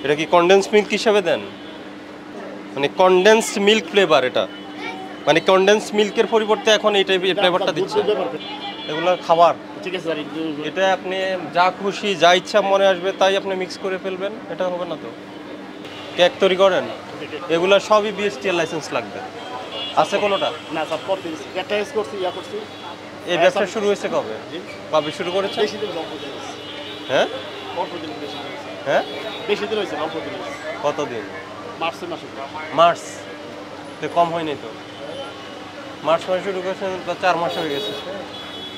এটা কি condense milk হিসাবে দেন? মানে কনডেন্সড মিল্ক ফ্লেভার এটা, মানে কনডেন্স মিল্কের পরিবর্তে এখন এই টাইপের ফ্লেভারটা দিচ্ছে। এগুলো খাবার, ঠিক আছে স্যার। এটা আপনি যা খুশি যা ইচ্ছা মনে আসবে তাই আপনি মিক্স করে ফেলবেন, এটা হবে না তো। কেক তৈরি করেন, এগুলো সবই বিএসটিআর লাইসেন্স লাগবে। আছে কোনোটা? না স্যার, প্রতিদিন একটা ইউজ করছি, করছি। এই ব্যবসা শুরু হয়েছে কবে? কবে শুরু করেছে? বেশি দিন অল্প দিন হয়েছে। হ্যাঁ অল্প দিন বেশি দিন হয়েছে। হ্যাঁ, বেশি দিন হয়েছে, অল্প দিন হয়েছে। কতদিন? মার্চের মাসে। মার্চ তো কম হয়নি তো। মার্চ মাসে শুরু করেছেন তো 4 মাস হয়ে গেছে।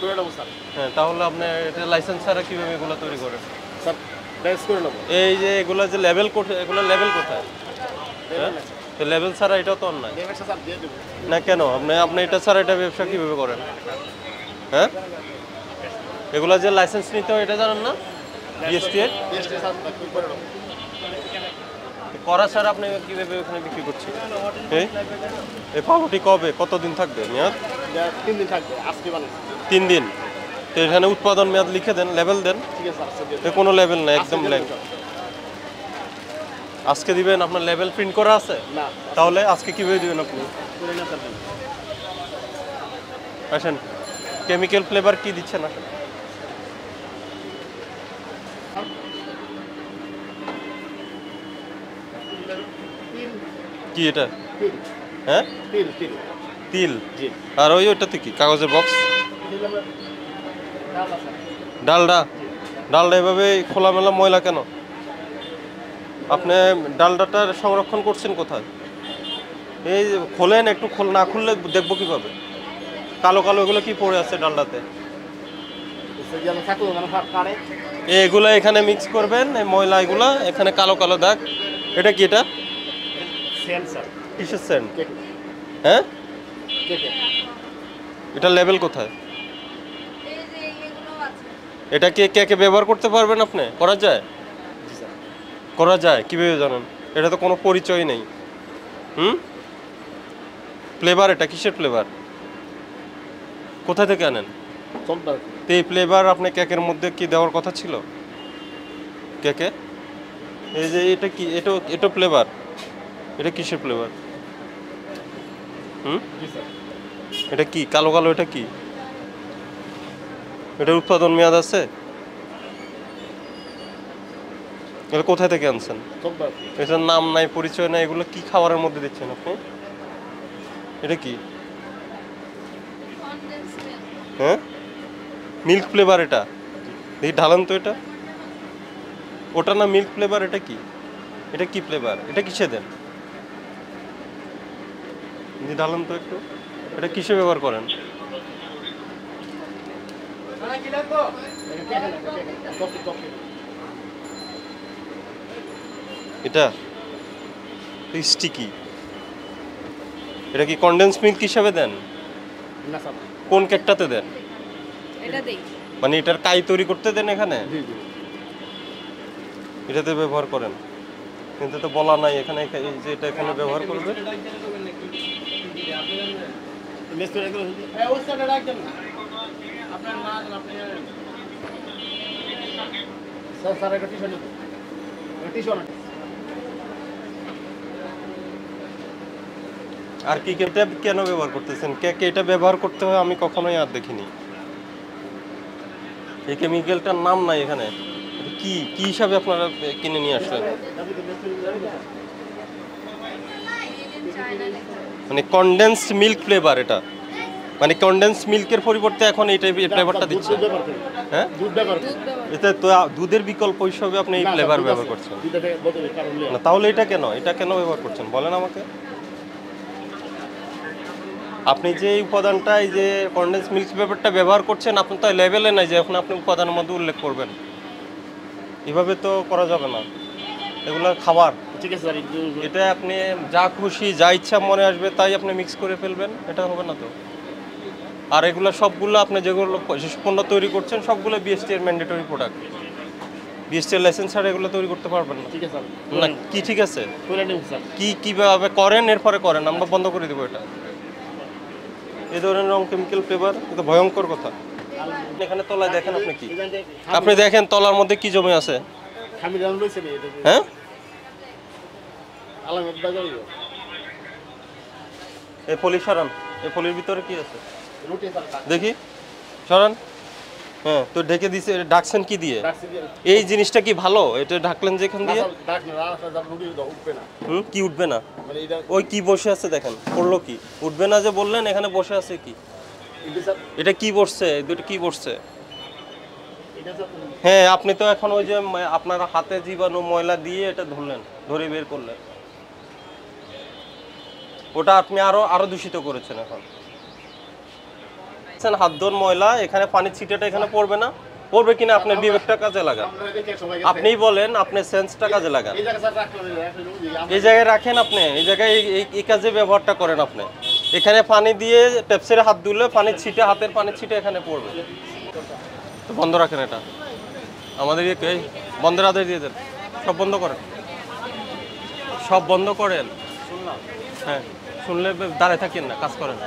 করে নেবো স্যার। হ্যাঁ, তাহলে আপনি এটা লাইসেন্স ছাড়া কীভাবে এগুলো তৈরি করেন? স্যার রেস করে নেবো। এই যে এগুলো যে লেভেল কোথায়, এগুলো লেভেল কোথায়? তো লেভেল ছাড়া এটা তো অন্যায় ব্যবসা স্যার দিয়ে দেবো না। কেন আপনি এটা ছাড়া এটা ব্যবসা কীভাবে করেন? হ্যাঁ, এগুলো যে লাইসেন্স নিতে হয় এটা জানেন না? বিএসটিআর দেশটি স্যার করে নেবো। করা ছাড়া আপনি কীভাবে ওখানে বিক্রি করছেন? এই পাউরুটি কবে কতদিন থাকবে মেয়াদ? 3 দিন থাকবে, আজকে বানাচ্ছি। 3 দিন। তো এখানে উৎপাদন মেয়াদ লিখে দেন, লেভেল দেন। ঠিক আছে স্যার। কোনো লেভেল না, একদম ব্ল্যাঙ্ক। আজকে দিবেন? আপনার লেভেল প্রিন্ট করা আছে? না। তাহলে আজকে কীভাবে দিবেন আপনি? করে না স্যার। আসেন, কেমিক্যাল ফ্লেভার কি দিচ্ছেন? আসেন। কি এটা? হ্যাঁ, তিল। তিল। জি। আর ওইটাতে কি কাগজের বক্স? ডালডা। ডালডা এভাবে খোলামেলা ময়লা কেন? আপনি ডালডাটা সংরক্ষণ করছেন কোথায়? এই যে খোলেন, একটু না খুললে দেখবো কিভাবে? কালো কালো এগুলো কি পড়ে আছে ডালডাতে? এগুলো এখানে মিক্স করবেন, এই ময়লা এগুলা এখানে কালো কালো দাগ। এটা কি? এটা কিসের সেন্ট? হ্যাঁ, এটা লেভেল কোথায়? এটা কি কেকে ব্যবহার করতে পারবেন আপনি? করা যায়? করা যায় কিভাবে জানেন? এটা তো কোনো পরিচয় নেই। ফ্লেভার, এটা কিসের ফ্লেভার? কোথা থেকে আনেন? তো এই ফ্লেভার আপনি কেকের মধ্যে কি দেওয়ার কথা ছিল কেকে? এই যে এটা কি? এটা ফ্লেভার, এটা কিসের ফ্লেভার? এটা কি কালো কালো? এটা কি? এটার উৎপাদন মেয়াদ আছে? এটা কোথায় থেকে আনছেন? এটার নাম নাই, পরিচয় নাই, এগুলো কি খাবারের মধ্যে দিচ্ছেন আপনি? এটা কি? হ্যাঁ, মিল্ক ফ্লেভার। এটা দেখি ঢালান তো। এটা ওটা না মিল্ক ফ্লেভার। এটা কি? এটা কি ফ্লেভার? এটা কিসে দেন? ঢালান তো একটু। এটা কিসে ব্যবহার করেন? এটা স্টিকি। এটা কি কনডেন্স মিল্ক হিসাবে দেন? না স্যার। কোন কেকটাতে দেন? এটা দেই। মানে এটার কাই তৈরি করতে দেন এখানে? এটাতে ব্যবহার করেন, কিন্তু তো বলা নাই এখানে যে এটা এখানে ব্যবহার করবে। আর কি কেন ব্যবহার করতেছেন? কেকে এটা ব্যবহার করতে হয় আমি কখনোই আর দেখিনি। এই কেমিক্যালটার নাম নাই এখানে। কি কি হিসাবে আপনারা কিনে নিয়ে আসলেন? মানে কনডেন্সড মিল্ক ফ্লেভার এটা, মানে কনডেন্স মিল্কের পরিবর্তে এখন এই টাইপের ফ্লেভারটা দিচ্ছে। হ্যাঁ, এটা তো দুধের বিকল্প হিসাবে আপনি এই ফ্লেভার ব্যবহার করছেন না। তাহলে এটা কেন ব্যবহার করছেন বলেন আমাকে? আপনি যে এই উপাদানটা, এই যে কনডেন্স মিল্ক ফ্লেভারটা ব্যবহার করছেন, আপনি তো লেভেলে নাই যে এখন আপনি উপাদানের মধ্যে উল্লেখ করবেন। এভাবে তো করা যাবে না। এগুলো খাবার, ঠিক আছে স্যার। এটা আপনি যা খুশি যা ইচ্ছা মনে আসবে তাই আপনি মিক্স করে ফেলবেন, এটা হবে না তো। আর এগুলো সবগুলো আপনি যেগুলো যেসব পণ্য তৈরি করছেন সবগুলো BSTR mandatory product. BSTR licence ছাড়া এগুলো তৈরি করতে পারবেন না। ঠিক আছে না কি? ঠিক আছে, স্যার। কীভাবে করেন এরপরে করেন, আমরা বন্ধ করে দেবো এটা। এই ধরনের রং কেমিক্যাল ফ্লেভার, এটা ভয়ঙ্কর কথা। এখানে তলায় দেখেন আপনি কি? আপনি দেখেন তলার মধ্যে কি জমে আছে। হ্যাঁ, আলামত বাজার এই পলি সরান, এই পলির ভিতরে কি আছে রুটি স্যার দেখি, সরান। হ্যাঁ, তো ঢেকে দিছে, ডাকছেন কি দিয়ে? ডাকছি দিয়ে এই জিনিসটা কি ভালো? এটা ঢাকলেন যেখান দিয়ে? ডাক না রাস্তা যাব রুটি উঠবে না কি উঠবে না? মানে এটা ওই কি বসে আছে দেখেন, পড়লো কি? উঠবে না যে বললেন, এখানে বসে আছে কি? এটা স্যার এটা কি বসছে? দুটো কি বসছে? এটা স্যার হ্যাঁ, আপনি তো এখন ওই যে আপনার হাতে জীবাণু ময়লা দিয়ে এটা ধরলেন, ধরে বের করলেন। ওটা আপনি আরো দূষিত করেছেন। এখন হাত ধোন ময়লা, এখানে পানির ছিটাটা এখানে পড়বে না? পড়বে কিনা আপনার বিবেকটা কাজে লাগান। আমরা দেখে সময় আপনিই বলেন, আপনার সেন্সটা কাজে লাগান। এই জায়গা স্যার রাখলাম রুটি এই জায়গায় রাখেন আপনি, এই জায়গায় এই কাজে ব্যবহারটা করেন আপনি। এখানে পানি দিয়ে টেপসের হাত ধুলে পানির ছিটে, হাতের পানির ছিটে এখানে পড়বে। তো বন্ধ রাখেন এটা। আমাদের এই বন্ধের আদেশ দিয়ে দেন, সব বন্ধ করেন, সব বন্ধ করেন। হ্যাঁ, শুনলে দাঁড়ায় থাকেন না, কাজ করেন।